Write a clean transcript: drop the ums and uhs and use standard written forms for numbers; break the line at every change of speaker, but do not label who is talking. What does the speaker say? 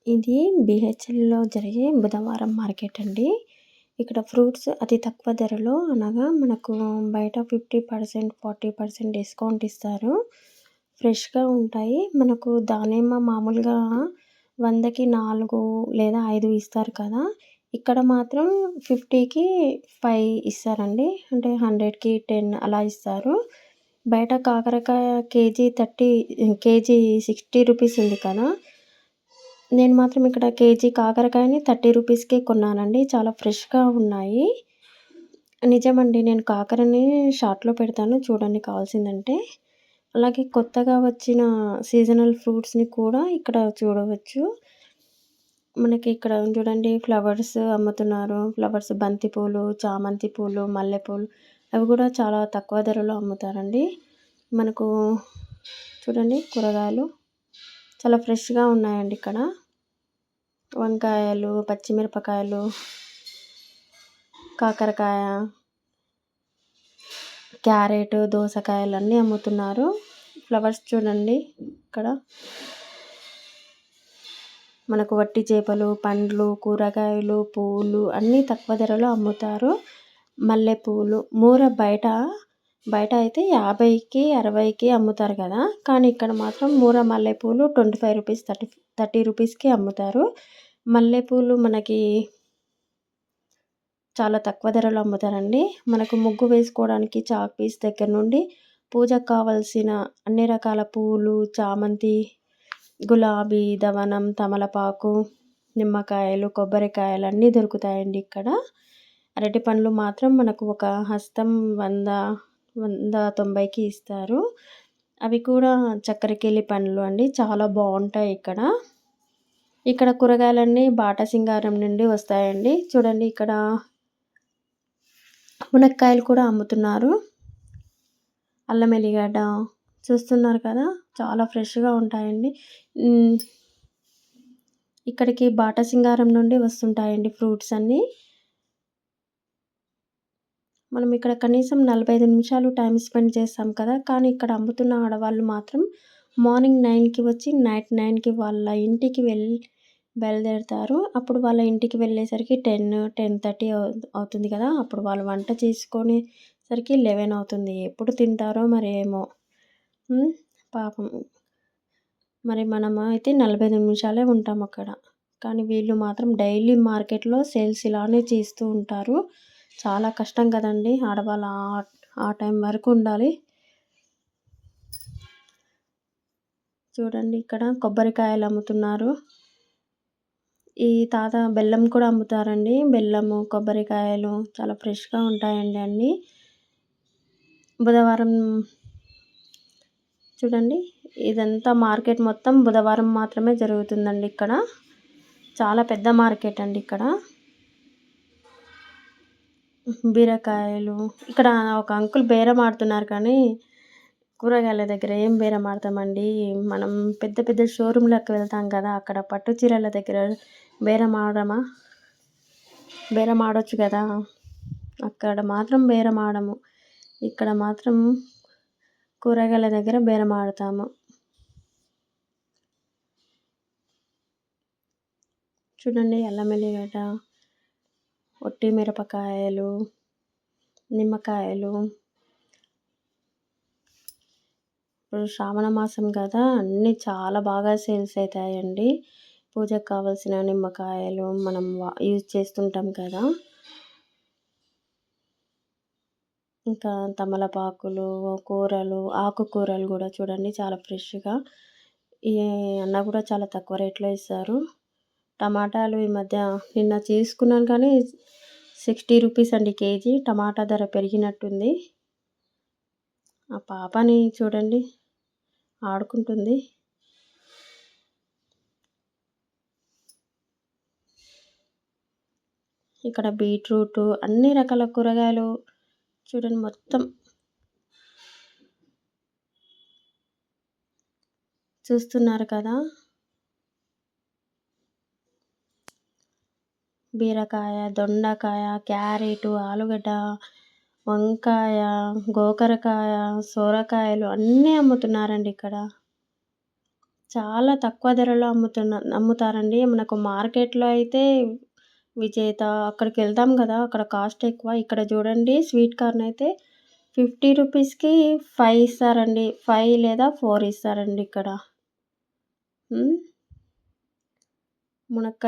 ఇది బీహెచ్‌ఎల్‌లో జరిగే బుధవారం మార్కెట్ అండి. ఇక్కడ ఫ్రూట్స్ అతి తక్కువ ధరలో అనగా మనకు బయట 50%, 40% డిస్కౌంట్ ఇస్తారు. ఫ్రెష్‌గా ఉంటాయి. మనకు దానిమ్మ మామూలుగా 100కి 4 లేదా 5 ఇస్తారు కదా! ఇక్కడ మాత్రం 50కి 5 ఇస్తారండి. అంటే 100కి 10 అలా ఇస్తారు. బయట కాకరకాయ కేజీ 60 రూపీస్ ఉంది కదా! నేను మాత్రం ఇక్కడ కేజీ కాకరకాయని 30 రూపీస్‌కే కొన్నానండి. చాలా ఫ్రెష్‌గా ఉన్నాయి. నిజమండి. నేను కాకరని షార్ట్‌లో పెడతాను చూడండి కావాల్సిందంటే. అలాగే కొత్తగా వచ్చిన సీజనల్ ఫ్రూట్స్‌ని కూడా ఇక్కడ చూడవచ్చు. మనకి ఇక్కడ చూడండి ఫ్లవర్స్ అమ్ముతున్నారు. ఫ్లవర్స్ బంతి పూలు, చామంతి పూలు, మల్లెపూలు అవి కూడా చాలా తక్కువ ధరలో అమ్ముతారండి. మనకు చూడండి కూరగాయలు చాలా ఫ్రెష్‌గా ఉన్నాయండి ఇక్కడ. వంకాయలు, పచ్చిమిరపకాయలు, కాకరకాయ, క్యారెట్, దోసకాయలు అన్నీ అమ్ముతున్నారు. ఫ్లవర్స్ చూడండి ఇక్కడ. మనకు వట్టి చేపలు, పండ్లు, కూరగాయలు, పూలు అన్నీ తక్కువ ధరలో అమ్ముతారు. మల్లెపూలు బయట అయితే 50కి, 60కి అమ్ముతారు కదా! కానీ ఇక్కడ మాత్రం మూర మల్లెపూలు 25 రూపీస్, 30 రూపీస్‌కి అమ్ముతారు. మల్లెపూలు మనకి చాలా తక్కువ ధరలో అమ్ముతారండి. మనకు ముగ్గు వేసుకోవడానికి చాక్ పీస్ దగ్గర నుండి పూజకు కావాల్సిన అన్ని రకాల పూలు, చామంతి, గులాబీ, దవనం, తమలపాకు, నిమ్మకాయలు, కొబ్బరికాయలు అన్నీ దొరుకుతాయండి ఇక్కడ. అరటి పండ్లు మాత్రం మనకు ఒక హస్తం 190కి ఇస్తారు. అవి కూడా చక్కెరకేళి పండ్లు అండి. చాలా బావుంటాయి ఇక్కడ. ఇక్కడ కూరగాయలన్నీ బాటా సింగారం నుండి వస్తాయండి. చూడండి ఇక్కడ మునక్కాయలు కూడా అమ్ముతున్నారు. అల్లం ఎల్లిగడ్డ చూస్తున్నారు కదా! చాలా ఫ్రెష్‌గా ఉంటాయండి. ఇక్కడికి బాటా సింగారం నుండి వస్తుంటాయండి ఫ్రూట్స్ అన్నీ. మనం ఇక్కడ కనీసం 45 నిమిషాలు టైమ్ స్పెండ్ చేస్తాం కదా! కానీ ఇక్కడ అమ్ముతున్న ఆడవాళ్ళు మాత్రం మార్నింగ్ 9కి వచ్చి నైట్ 9కి వాళ్ళ ఇంటికి బయలుదేరుతారు. అప్పుడు వాళ్ళ ఇంటికి వెళ్ళేసరికి 10 అవుతుంది కదా! అప్పుడు వాళ్ళు వంట చేసుకునేసరికి 11 అవుతుంది. ఎప్పుడు తింటారో మరి ఏమో! పాపం. మరి మనము అయితే 45 నిమిషాలే ఉంటాం అక్కడ. కానీ వీళ్ళు మాత్రం డైలీ మార్కెట్‌లో సేల్స్ ఇలానే చేస్తూ ఉంటారు. చాలా కష్టం కదండీ! ఆడవాళ్ళు ఆ టైం వరకు ఉండాలి. చూడండి ఇక్కడ కొబ్బరికాయలు అమ్ముతున్నారు. ఈ తాత బెల్లం కూడా అమ్ముతారండి. బెల్లము, కొబ్బరికాయలు చాలా ఫ్రెష్‌గా ఉంటాయండి అన్నీ. బుధవారం చూడండి ఇదంతా మార్కెట్ మొత్తం బుధవారం మాత్రమే జరుగుతుందండి ఇక్కడ. చాలా పెద్ద మార్కెట్ అండి ఇక్కడ. బీరకాయలు ఇక్కడ ఒక అంకుల్ బేరం ఆడుతున్నారు కానీ కూరగాయల దగ్గర ఏం బేరం ఆడతామండి. మనం పెద్ద పెద్ద షోరూమ్‌లకు వెళ్తాం కదా! అక్కడ పట్టు చీరల దగ్గర బేరం ఆడమా? బేరం ఆడొచ్చు కదా! అక్కడ మాత్రం బేరం ఆడము. ఇక్కడ మాత్రం కూరగాయల దగ్గర బేరం ఆడతాము. చూడండి అల్లం ఎల్లిగడ్డ, ఒట్టి మిరపకాయలు, నిమ్మకాయలు. ఇప్పుడు శ్రావణ మాసం కదా! అన్నీ చాలా బాగా సేల్స్ అవుతాయండి. పూజకు కావాల్సిన నిమ్మకాయలు మనం యూజ్ చేస్తుంటాం కదా! ఇంకా తమలపాకులు, కూరలు, ఆకుకూరలు కూడా చూడండి చాలా ఫ్రెష్‌గా. ఈ అన్న కూడా చాలా తక్కువ రేట్‌లో ఇస్తారు. టమాటాలు ఈ మధ్య నిన్న తీసుకున్నాను కానీ 60 రూపీస్ అండి కేజీ. టమాటా ధర పెరిగినట్టుంది. ఆ పాపని చూడండి ఆడుకుంటుంది. ఇక్కడ బీట్రూటు అన్ని రకాల కూరగాయలు చూడండి మొత్తం చూస్తున్నారు కదా! బీరకాయ, దొండకాయ, క్యారెటు, ఆలుగడ్డ, వంకాయ, గోకరకాయ, సొరకాయలు అన్నీ అమ్ముతున్నారండి ఇక్కడ. చాలా తక్కువ ధరలో అమ్ముతారండి. మనకు మార్కెట్‌లో అయితే విజేత అక్కడికెళ్తాం గదా! అక్కడ కాస్ట్ ఎక్కువ. ఇక్కడ చూడండి స్వీట్ కార్న్ అయితే 50 రూపీస్‌కి 5 ఇస్తారండి. 5 లేదా 4 ఇస్తారండి ఇక్కడ. హ్మ్. మునక్కాయ